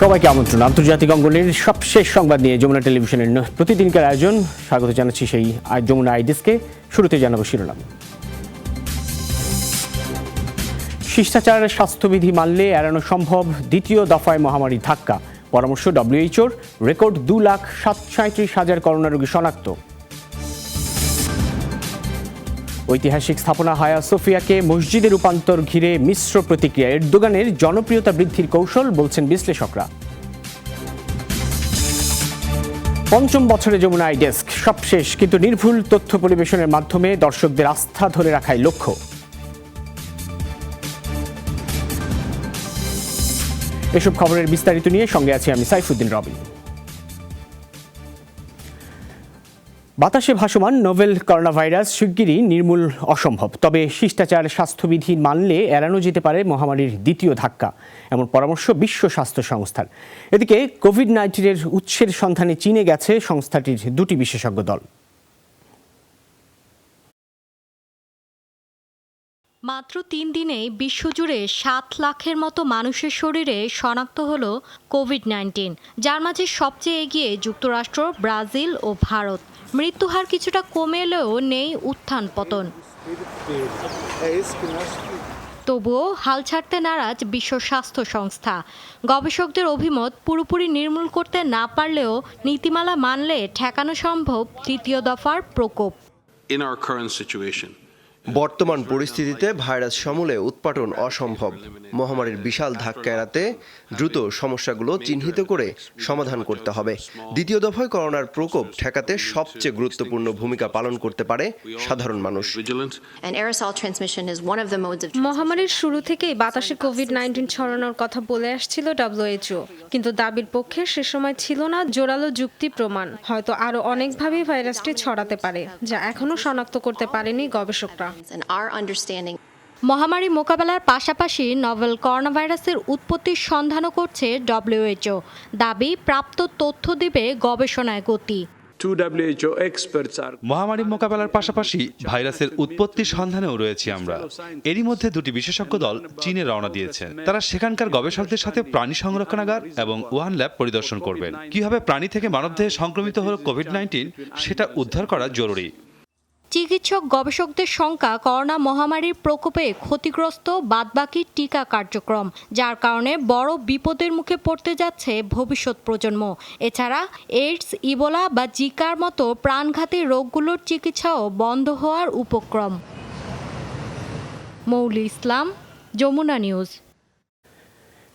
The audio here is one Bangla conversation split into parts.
সবাইকে আমন্ত্রণ আন্তর্জাতিক অঙ্গনের সবশেষ সংবাদ নিয়ে যমুনা টেলিভিশনের প্রতিদিনকার আয়োজন। স্বাগত জানাচ্ছি সেই যমুনা আইডিসকে। শুরুতে জানাবো শিরোনাম। শিষ্টাচার স্বাস্থ্যবিধি মানলে এড়ানো সম্ভব, দ্বিতীয় দফায় মহামারীর ধাক্কা। পরামর্শ ডব্লিউএইচওর, রেকর্ড 2,37,000 করোনা রোগী শনাক্ত। ঐতিহাসিক স্থাপনা হায়া সোফিয়াকে মসজিদে রূপান্তর ঘিরে মিশ্র প্রতিক্রিয়া। এরদোগানের জনপ্রিয়তা বৃদ্ধির কৌশল বলছেন বিশ্লেষকরা। পঞ্চম বছরে যমুনা আই ডেস্ক সবশেষ, কিন্তু নির্ভুল তথ্য পরিবেশনের মাধ্যমে দর্শকদের আস্থা ধরে রাখাই লক্ষ্য। এসব খবরের বিস্তারিত নিয়ে সঙ্গে আছি আমি সাইফুদ্দিন রবি। বাতাসে ভাসমান নোভেল করোনা ভাইরাস শিগগিরই নির্মূল অসম্ভব, তবে শিষ্টাচার স্বাস্থ্যবিধি মানলে এড়ানো যেতে পারে মহামারীর দ্বিতীয় ধাক্কা, এমন পরামর্শ বিশ্ব স্বাস্থ্য সংস্থার। এদিকে কোভিড-19 উৎসের সন্ধানে চীনে গেছে সংস্থাটির দুটি বিশেষজ্ঞ দল। মাত্র 3 দিনেই বিশ্বজুড়ে 7 লাখের মতো মানুষের শরীরে শনাক্ত হলো কোভিড-19, যার মাঝে সবচেয়ে এগিয়ে যুক্তরাষ্ট্র, ব্রাজিল ও ভারত। মৃত্যুহার কিছুটা কমে এলেও নেই উত্থান পতন। তবুও হাল ছাড়তে নারাজ বিশ্ব স্বাস্থ্য সংস্থা। গবেষকদের অভিমত, পুরোপুরি নির্মূল করতে না পারলেও নীতিমালা মানলে ঠেকানো সম্ভব তৃতীয় দফার প্রকোপ। বর্তমান পরিস্থিতিতে ভাইরাস সমূলে উৎপাটন অসম্ভব। মহামারীর বিশাল ধাক্কা এড়াতে দ্রুত সমস্যাগুলো চিহ্নিত করে সমাধান করতে হবে। দ্বিতীয় দফায় করোনার প্রকোপ ঠেকাতে সবচেয়ে গুরুত্বপূর্ণ ভূমিকা পালন করতে পারে সাধারণ মানুষ। মহামারীর শুরু থেকেই বাতাসে কোভিড-19 ছড়ানোর কথা বলে আসছিল ডব্লিউএইচও, কিন্তু দাবির পক্ষে সে সময় ছিল না জোরালো যুক্তি প্রমাণ। হয়তো আরো অনেকভাবে ভাইরাসটি ছড়াতে পারে, যা এখনো শনাক্ত করতে পারেনি গবেষকরা। মহামারী মোকাবেলার পাশাপাশি নভেল করোনা ভাইরাসের উৎপত্তির সন্ধানও করছে ডব্লিউএইচও। দাবি, প্রাপ্ত তথ্য দিবে গবেষণায় গতি। মহামারী মোকাবেলার পাশাপাশি ভাইরাসের উৎপত্তির সন্ধানেও রয়েছি আমরা। এরই মধ্যে দুটি বিশেষজ্ঞ দল চীনে রওনা দিয়েছেন। তারা সেখানকার গবেষকদের সাথে প্রাণী সংরক্ষণাগার এবং ওয়ান ল্যাব পরিদর্শন করবেন। কিভাবে প্রাণী থেকে মানবদেহে সংক্রমিত হলো কোভিড-19 সেটা উদ্ধার করা জরুরি। চিকিৎসক গবেষকদের শঙ্কা, করোনা মহামারীর প্রকোপে ক্ষতিগ্রস্ত বাদবাকি টিকা কার্যক্রম, যার কারণে বড় বিপদের মুখে পড়তে যাচ্ছে ভবিষ্যৎ প্রজন্ম। এছাড়া এইডস, ইবোলা বা জিকার মতো প্রাণঘাতী রোগগুলোর চিকিৎসাও বন্ধ হওয়ার উপক্রম। মৌলি ইসলাম, যমুনা নিউজ।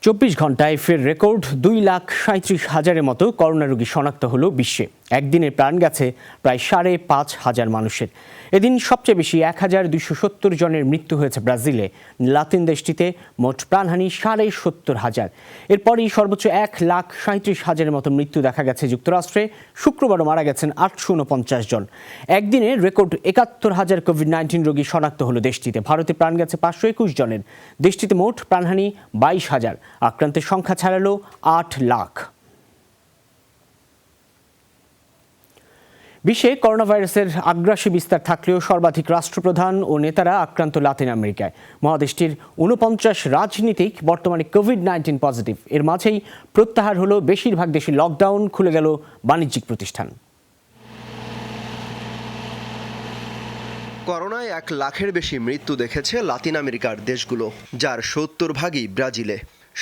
24 ঘন্টায় ফের রেকর্ড 2,37,000-এর মতো করোনা রোগী শনাক্ত হলো বিশ্বে। একদিনে প্রাণ গেছে প্রায় 5,500 মানুষের। এদিন সবচেয়ে বেশি 1,270 জনের মৃত্যু হয়েছে ব্রাজিলে। লাতিন দেশটিতে মোট প্রাণহানি 70,500। এরপরই সর্বোচ্চ 1,37,000-এর মতো মৃত্যু দেখা গেছে যুক্তরাষ্ট্রে। শুক্রবারও মারা গেছেন 849 জন। একদিনে রেকর্ড 71,000 কোভিড-19 রোগী শনাক্ত হলো দেশটিতে। ভারতে প্রাণ গেছে 521 জনের। দেশটিতে মোট প্রাণহানি 22,000। আক্রান্তের সংখ্যা ছাড়ালো 8 লাখ। বিশ্বে করোনা ভাইরাসের আগ্রাসী বিস্তার থাকলেও সর্বাধিক রাষ্ট্রপ্রধান ও নেতারা আক্রান্ত লাতিন আমেরিকায়। মহাদেশটির 49 রাজনীতিক বর্তমানে কোভিড-19 পজিটিভ। এর মাঝেই প্রত্যাহার হলো বেশিরভাগ দেশে লকডাউন, খুলে গেল বাণিজ্যিক প্রতিষ্ঠান। করোনায় 1 লাখের বেশি মৃত্যু দেখেছে লাতিন আমেরিকার দেশগুলো, যার 70 ভাগই ব্রাজিলে।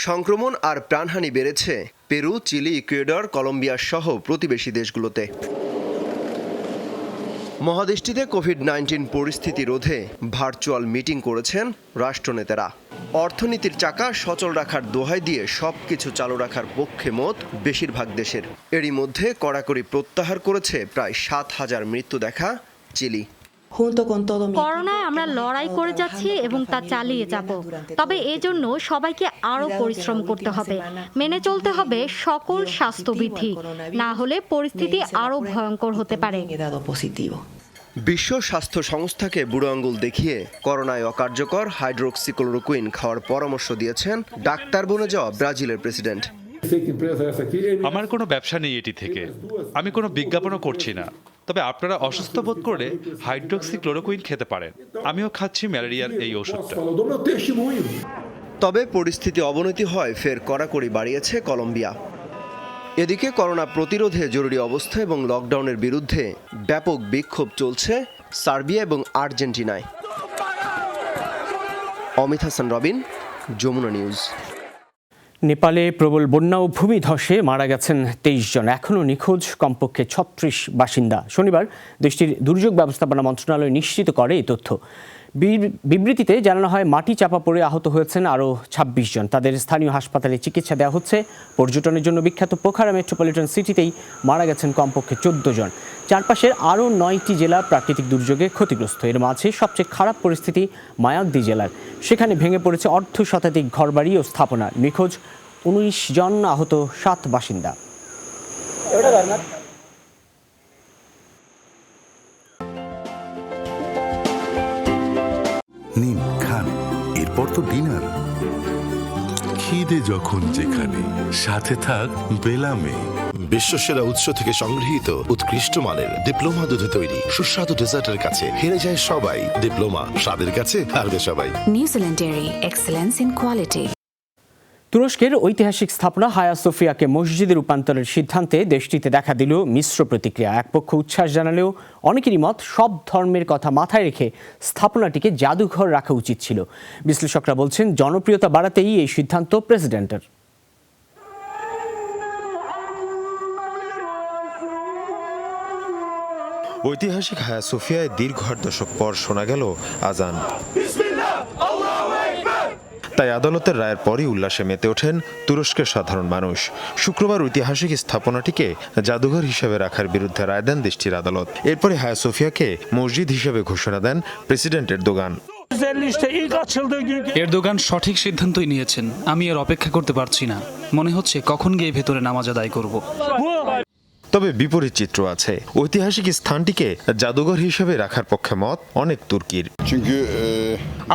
সংক্রমণ আর প্রাণহানি বেড়েছে পেরু, চিলি, ইকুয়েডর, কলম্বিয়া সহ প্রতিবেশী দেশগুলোতে। মহাদেশটিতে কোভিড-19 পরিস্থিতি রোধে ভার্চুয়াল মিটিং করেছেন রাষ্ট্রনেতারা। অর্থনীতির চাকা সচল রাখার দোহাই দিয়ে সবকিছু চালু রাখার পক্ষে মত বেশিরভাগ দেশের। এরই মধ্যে কড়াকড়ি প্রত্যাহার করেছে প্রায় 7,000 মৃত্যু দেখা চিলি। করোনায় আমরা লড়াই করে যাচ্ছি এবং তা চালিয়ে যাব। তবে এজন্য সবাইকে আরো পরিশ্রম করতে হবে, মেনে চলতে হবে সকল স্বাস্থ্যবিধি, না হলে পরিস্থিতি আরো ভয়ঙ্কর হতে পারে। বিশ্ব স্বাস্থ্য সংস্থাকে বুড়ো আঙ্গুল দেখিয়ে করোনায় অকার্যকর হাইড্রোক্সিক্লোরোকুইন খাওয়ার পরামর্শ দিয়েছেন ডাক্তার বনে যাওয়া ব্রাজিলের প্রেসিডেন্ট। আমার কোনো ব্যবসা নেই এটি থেকে, আমি কোনো বিজ্ঞাপনও করছি না। তবে আপনারা অসুস্থ বোধ করলে হাইড্রোক্সিক্লোরোকুইন খেতে পারেন। আমিও খাচ্ছি ম্যালেরিয়ার এই ওষুধটা। তবে পরিস্থিতি অবনতি হয় ফের কড়াকড়ি বাড়িয়েছে কলম্বিয়া। এদিকে করোনা প্রতিরোধে জরুরি অবস্থা এবং লকডাউনের বিরুদ্ধে ব্যাপক বিক্ষোভ চলছে সার্বিয়া এবং আর্জেন্টিনায়। অমিত হাসান রবিন, যমুনা নিউজ। নেপালে প্রবল বন্যা ও ভূমিধসে মারা গেছেন 23 জন, এখনও নিখোঁজ কমপক্ষে 36 বাসিন্দা। শনিবার দেশটির দুর্যোগ ব্যবস্থাপনা মন্ত্রণালয় নিশ্চিত করে এই তথ্য। বিবৃতিতে জানানো হয় মাটি চাপা পড়ে আহত হয়েছেন আরও 26 জন। তাদের স্থানীয় হাসপাতালে চিকিৎসা দেওয়া হচ্ছে। পর্যটনের জন্য বিখ্যাত পোখারা মেট্রোপলিটন সিটিতেই মারা গেছেন কমপক্ষে 14 জন। চারপাশের আরও 9টি জেলা প্রাকৃতিক দুর্যোগে ক্ষতিগ্রস্ত। এর মাঝে সবচেয়ে খারাপ পরিস্থিতি মায়াগদি জেলার। সেখানে ভেঙে পড়েছে অর্ধশতাধিক ঘরবাড়ি ও স্থাপনা। নিখোঁজ 19 জন, আহত 7 বাসিন্দা। নিন খান, এরপর তো ডিনার। খিদে যখন যেখানে, সাথে থাক বেলামে। বিশ্বসেরা উৎস থেকে সংগৃহীত উৎকৃষ্ট মানের ডিপ্লোমা দুধে তৈরি সুস্বাদু ডেজার্টের কাছে হেরে যায় সবাই। ডিপ্লোমা, স্বাদের কাছে হারবে সবাই। New Zealand dairy, excellence in quality. তুরস্কের ঐতিহাসিক স্থাপনা হায়া সোফিয়াকে মসজিদে রূপান্তরের সিদ্ধান্তে দেশটিতে দেখা দিল মিশ্র প্রতিক্রিয়া। এক পক্ষ উচ্ছ্বাস জানালেও অনেকেরই মত সব ধর্মের কথা মাথায় রেখে স্থাপনাটিকে জাদুঘর রাখা উচিত ছিল। বিশ্লেষকরা বলছেন জনপ্রিয়তা বাড়াতেই এই সিদ্ধান্ত প্রেসিডেন্টের। ঐতিহাসিক হায়া সোফিয়ায় দীর্ঘ 8 দশক পর শোনা গেল আজান। তাই আদালতের রায়ের পরই উল্লাসে মেতে ওঠেন তুরস্কের সাধারণ মানুষ। শুক্রবার ঐতিহাসিক স্থাপনাটিকে জাদুঘর হিসেবে রাখার বিরুদ্ধে রায় দেন দেশটির আদালত। এরপরে হায়া সোফিয়াকে মসজিদ হিসেবে ঘোষণা দেন প্রেসিডেন্ট এরদোগান। এরদোগান সঠিক সিদ্ধান্তই নিয়েছেন। আমি এর অপেক্ষা করতে পারছি না। মনে হচ্ছে কখন গিয়ে ভেতরে নামাজ আদায় করব। তবে বিপরীত চিত্র আছে। ঐতিহাসিক স্থানটিকে জাদুঘর হিসেবে রাখার পক্ষে মত অনেক তুর্কির।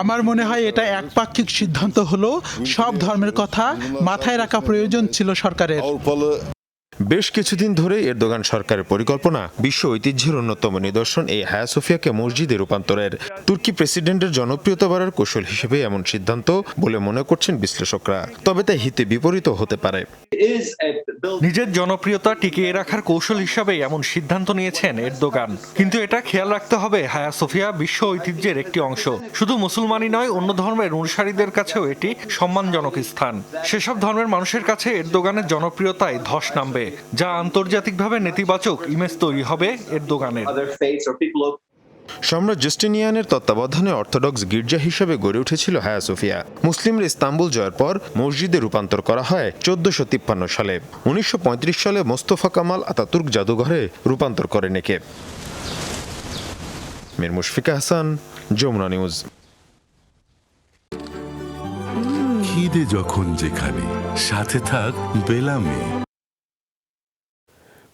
আমার মনে হয় এটা একপাক্ষিক সিদ্ধান্ত হলো। সব ধর্মের কথা মাথায় রাখা প্রয়োজন ছিল সরকারের। বেশ কিছুদিন ধরে এরদোগান সরকারের পরিকল্পনা বিশ্ব ঐতিহ্যের অন্যতম নিদর্শন এই হায়া সোফিয়াকে মসজিদে রূপান্তরের। তুর্কি প্রেসিডেন্টের জনপ্রিয়তা বাড়ার কৌশল হিসেবে এমন সিদ্ধান্ত বলে মনে করছেন বিশ্লেষকরা। তবে তা হিতে বিপরীত হতে পারে। নিজের জনপ্রিয়তা টিকিয়ে রাখার কৌশল হিসাবে এমন সিদ্ধান্ত নিয়েছেন এরদোগান। কিন্তু এটা খেয়াল রাখতে হবে, হায়া সোফিয়া বিশ্ব ঐতিহ্যের একটি অংশ। শুধু মুসলমানই নয়, অন্য ধর্মের অনুসারীদের কাছেও এটি সম্মানজনক স্থান। সেসব ধর্মের মানুষের কাছে এরদোগানের জনপ্রিয়তায় ধস নামবে, যা আন্তর্জাতিকভাবে নেতিবাচক ইমেজ তৈরি হবে এরদোগানের। সম্রাট জাস্টিনিয়ানের তত্ত্বাবধানে অর্থোডক্স গির্জা হিসেবে গড়ে উঠেছিল হায়া সোফিয়া। মুসলিমরা ইস্তাম্বুল জয়ের পর মসজিদে রূপান্তর করা হয় 1453 সালে। 1935 সালে মোস্তফা কামাল আতাতুর্ক জাদুঘরে রূপান্তর করেন একে। মীর মুশফিকা হাসান, যমুনা নিউজ। খিদে যখন যেখানে, সাথে থাক বেলামে।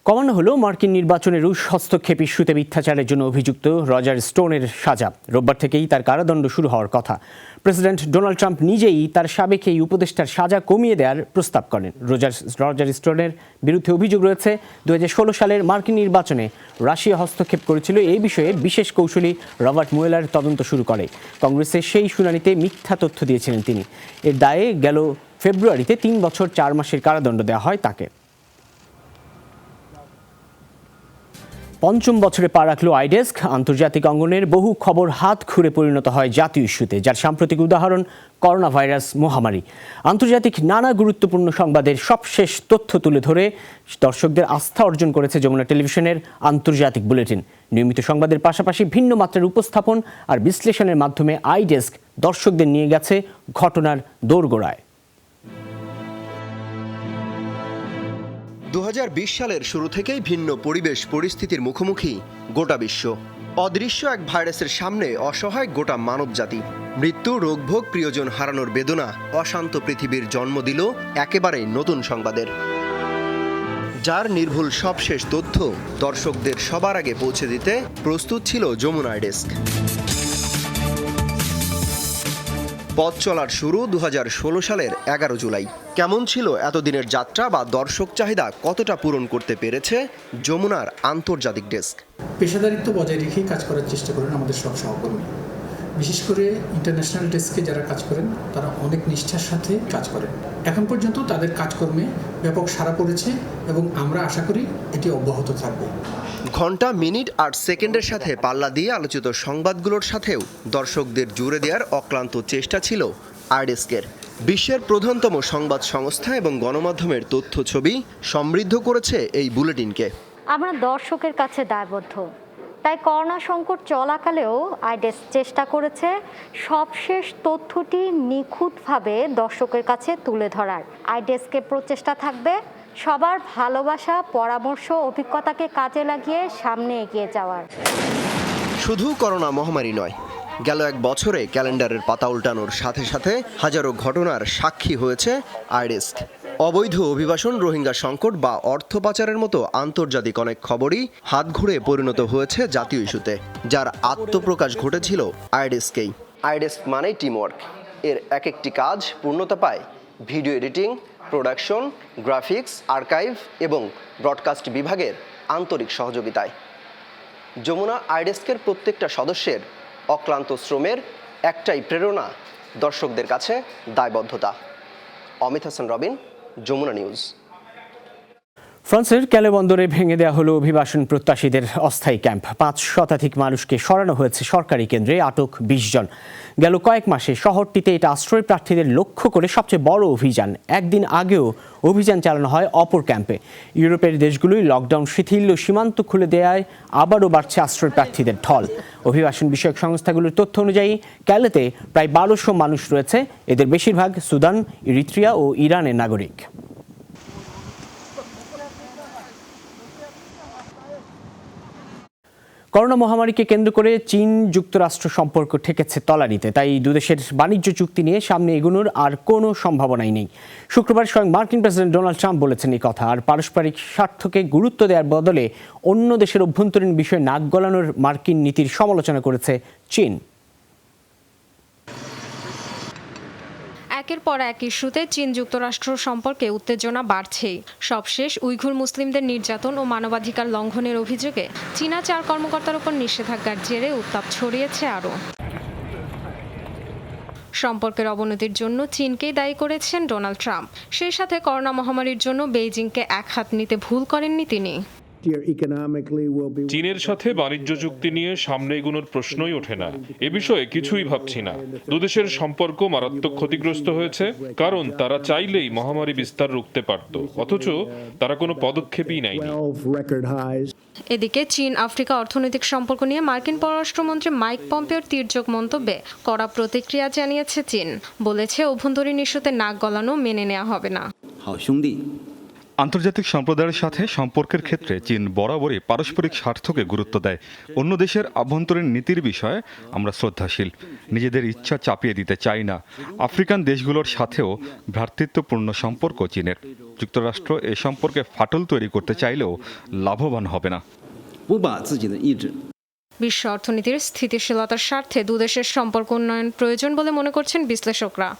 কমানো হলো মার্কিন নির্বাচনে রুশ হস্তক্ষেপ ইস্যুতে মিথ্যাচারের জন্য অভিযুক্ত রজার স্টোনের সাজা। রোববার থেকেই তার কারাদণ্ড শুরু হওয়ার কথা। প্রেসিডেন্ট ডোনাল্ড ট্রাম্প নিজেই তার সাবেক এই উপদেষ্টার সাজা কমিয়ে দেওয়ার প্রস্তাব করেন। রজার স্টোনের বিরুদ্ধে অভিযোগ রয়েছে 2016 সালের মার্কিন নির্বাচনে রাশিয়া হস্তক্ষেপ করেছিল। এই বিষয়ে বিশেষ কৌঁসুলি রবার্ট মুয়েলার তদন্ত শুরু করে। কংগ্রেসের সেই শুনানিতে মিথ্যা তথ্য দিয়েছিলেন তিনি। এর দায়ে গেল ফেব্রুয়ারিতে 3 বছর 4 মাসের কারাদণ্ড দেওয়া হয় তাকে। পঞ্চম বছরে পা রাখল আইডেস্ক। আন্তর্জাতিক অঙ্গনের বহু খবর হাত ঘুরে পরিণত হয় জাতীয় ইস্যুতে, যার সাম্প্রতিক উদাহরণ করোনা ভাইরাস মহামারী। আন্তর্জাতিক নানা গুরুত্বপূর্ণ সংবাদের সবশেষ তথ্য তুলে ধরে দর্শকদের আস্থা অর্জন করেছে যমুনা টেলিভিশনের আন্তর্জাতিক বুলেটিন। নিয়মিত সংবাদের পাশাপাশি ভিন্ন মাত্রার উপস্থাপন আর বিশ্লেষণের মাধ্যমে আইডেস্ক দর্শকদের নিয়ে গেছে ঘটনার দোরগোড়ায়। 2020 সালের শুরু থেকেই ভিন্ন পরিবেশ পরিস্থিতির মুখোমুখি গোটা বিশ্ব। অদৃশ্য এক ভাইরাসের সামনে অসহায় গোটা মানবজাতি। মৃত্যু, রোগভোগ, প্রিয়জন হারানোর বেদনা অশান্ত পৃথিবীর জন্ম দিল একেবারে নতুন সংবাদের, যার নির্ভুল সবশেষ তথ্য দর্শকদের সবার আগে পৌঁছে দিতে প্রস্তুত ছিল যমুনা আইডেস্ক। পথ চলার শুরু 2016 সালের 11 জুলাই। কেমন ছিল এতদিনের যাত্রা বা দর্শক চাহিদা কতটা পূরণ করতে পেরেছে যমুনার আন্তর্জাতিক ডেস্ক? পেশাদারিত্ব বজায় রেখেই কাজ করার চেষ্টা করেন আমাদের সব সহকর্মী। বিশেষ করে ইন্টারন্যাশনাল ডেস্কে যারা কাজ করেন তারা অনেক নিষ্ঠার সাথে কাজ করেন। এখন পর্যন্ত তাদের কাজকর্মে ব্যাপক সাড়া পড়েছে এবং আমরা আশা করি এটি অব্যাহত থাকবে। ঘন্টা, মিনিট আর সেকেন্ডের সাথে পাল্লা দিয়ে আলোচিত সংবাদগুলোর সাথেও দর্শকদের জুড়ে দেওয়ার অক্লান্ত চেষ্টা ছিল আরডেস্কের। বিশ্বের প্রধানতম সংবাদ সংস্থা এবং গণমাধ্যমের তথ্য ছবি সমৃদ্ধ করেছে এই বুলেটিনকে। আমরা দর্শকের কাছে দায়বদ্ধ, তাই করোনা সংকট চলাকালেও আইডেস্ক চেষ্টা করেছে সবশেষ তথ্যটি নিখুঁতভাবে দর্শকের কাছে তুলে ধরার। আইডেস্কের প্রচেষ্টা থাকবে সবার ভালোবাসা, পরামর্শ, অভিজ্ঞতাকে কাজে লাগিয়ে সামনে এগিয়ে যাওয়ার। শুধু করোনা মহামারী নয়, গেল এক বছরে ক্যালেন্ডারের পাতা উল্টানোর সাথে সাথে হাজারো ঘটনার সাক্ষী হয়েছে আরডেস্ক। অবৈধ অভিবাসন, রোহিঙ্গা সংকট বা অর্থ পাচারের মতো আন্তর্জাতিক অনেক খবরই হাত ঘুরে পরিণত হয়েছে জাতীয় ইস্যুতে, যার আত্মপ্রকাশ ঘটেছিল আরডেস্কেই। আরডেস্ক মানেই টিমওয়ার্ক। এর এক একটি কাজ পূর্ণতা পায় video editing, production, graphics, archive এবং ব্রডকাস্ট বিভাগের আন্তরিক সহযোগিতায়। যমুনা আরডেস্কের প্রত্যেকটা সদস্যের অক্লান্ত শ্রমের একটাই প্রেরণা, দর্শকদের কাছে দায়বদ্ধতা। অমিত হাসান রবিন, যমুনা নিউজ। ফ্রান্সের ক্যালে বন্দরে ভেঙে দেওয়া হলো অভিবাসন প্রত্যাশীদের অস্থায়ী ক্যাম্প। 5 শতাধিক মানুষকে সরানো হয়েছে সরকারি কেন্দ্রে, আটক 20 জন। গেল কয়েক মাসে শহরটিতে এটা আশ্রয় প্রার্থীদের লক্ষ্য করে সবচেয়ে বড় অভিযান। একদিন আগেও অভিযান চালানো হয় অপর ক্যাম্পে। ইউরোপের দেশগুলোই লকডাউন শিথিল ও সীমান্ত খুলে দেওয়ায় আবারও বাড়ছে আশ্রয় প্রার্থীদের ঢল। অভিবাসন বিষয়ক সংস্থাগুলোর তথ্য অনুযায়ী ক্যালেতে প্রায় 1200 মানুষ রয়েছে। এদের বেশিরভাগ সুদান, ইরিত্রিয়া ও ইরানের নাগরিক। করোনা মহামারীকে কেন্দ্র করে চীন যুক্তরাষ্ট্র সম্পর্ক ঠেকেছে তলানিতে, তাই দুদেশের বাণিজ্য চুক্তি নিয়ে সামনে এগোনোর আর কোনো সম্ভাবনাই নেই। শুক্রবার স্বয়ং মার্কিন প্রেসিডেন্ট ডোনাল্ড ট্রাম্প বলেছেন এই কথা। আর পারস্পরিক স্বার্থকে গুরুত্ব দেওয়ার বদলে অন্য দেশের অভ্যন্তরীণ বিষয়ে নাক গলানোর মার্কিন নীতির সমালোচনা করেছে চীন। একের পর এক ইস্যুতে চীন যুক্তরাষ্ট্র সম্পর্কে উত্তেজনা বাড়ছেই। সবশেষ উইঘুর মুসলিমদের নির্যাতন ও মানবাধিকার লঙ্ঘনের অভিযোগে চীনা 4 কর্মকর্তার উপর নিষেধাজ্ঞার জেরে উত্তাপ ছড়িয়েছে আরও। সম্পর্কের অবনতির জন্য চীনকেই দায়ী করেছেন ডোনাল্ড ট্রাম্প। সেই সাথে করোনা মহামারীর জন্য বেইজিংকে এক হাত নিতে ভুল করেননি তিনি। চীনের সাথে বাণিজ্য চুক্তি নিয়ে সামনে এগোনোর প্রশ্নই ওঠে না। এ বিষয়ে কিছুই ভাবছি না। দুদেশের সম্পর্ক মারাত্মক ক্ষতিগ্রস্ত হয়েছে, কারণ তারা চাইলেই মহামারী বিস্তার রুখতে পারত, অথচ তারা কোনো পদক্ষেপই নেয়নি। এদিকে চীন আফ্রিকা অর্থনৈতিক সম্পর্ক নিয়ে মার্কিন পররাষ্ট্রমন্ত্রী মাইক পম্পেওর তীর্যক মন্তব্যে কড়া প্রতিক্রিয়া জানিয়েছে চীন। বলেছে অভ্যন্তরীণ ইস্যুতে নাক গলানো মেনে নেওয়া হবে না। আন্তর্জাতিক সম্প্রদায়ের সাথে সম্পর্কের ক্ষেত্রে চীন বরাবরই পারস্পরিক স্বার্থকে গুরুত্ব দেয়। অন্য দেশের আভ্যন্তরীণ নীতির বিষয়ে আমরা শ্রদ্ধাশীল, নিজেদের ইচ্ছা চাপিয়ে দিতে চাই না। আফ্রিকান দেশগুলোর সাথেও ভ্রাতৃত্বপূর্ণ সম্পর্ক চীনের। যুক্তরাষ্ট্র এ সম্পর্কে ফাটল তৈরি করতে চাইলেও লাভবান হবে না। বিশ্ব অর্থনীতির স্থিতিশীলতার স্বার্থে দুদেশের সম্পর্ক উন্নয়ন প্রয়োজন বলে মনে করছেন বিশ্লেষকরা।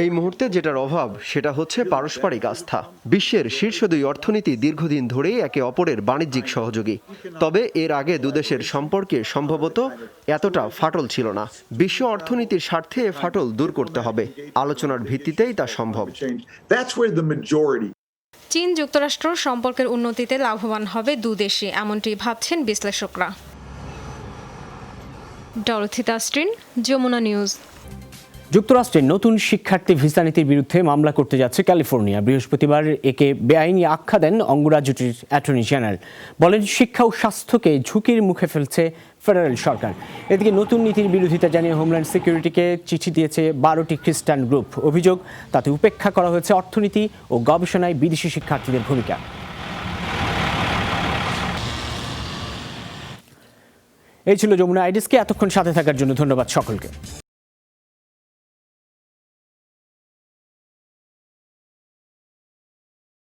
এই মুহূর্তে যেটার অভাব সেটা হচ্ছে পারস্পরিক আস্থা। বিশ্বের শীর্ষ 2 অর্থনীতি দীর্ঘদিন ধরেই একে অপরের বাণিজ্যিক সহযোগী। তবে এর আগে দুদেশের সম্পর্কে সম্ভবত এতটা ফাটল ছিল না। বিশ্ব অর্থনীতির স্বার্থে এ ফাটল দূর করতে হবে। আলোচনার ভিত্তিতেই তা সম্ভব। চীন যুক্তরাষ্ট্র সম্পর্কের উন্নতিতে লাভবান হবে দুদেশই, এমনটি ভাবছেন বিশ্লেষকরা। Dorothy Tasrin, Jamuna news. যুক্তরাষ্ট্রের নতুন শিক্ষার্থী ভিসা নীতির বিরুদ্ধে মামলা করতে যাচ্ছে ক্যালিফোর্নিয়া। বৃহস্পতিবার একে বেআইনি আখ্যা দেন অঙ্গরাজ্যটির অ্যাটর্নি জেনারেল। বলেন শিক্ষা ও স্বাস্থ্যকে ঝুঁকির মুখে ফেলছে ফেডারেল সরকার। এদিকে নতুন নীতির বিরোধিতা জানিয়ে হোমল্যান্ড সিকিউরিটিকে চিঠি দিয়েছে 12টি খ্রিস্টান গ্রুপ। অভিযোগ, তাতে উপেক্ষা করা হয়েছে অর্থনীতি ও গবেষণায় বিদেশি শিক্ষার্থীদের ভূমিকা। এই ছিল যমুনা আইডেস্কে। এতক্ষণ সাথে থাকার জন্য ধন্যবাদ সকলকে।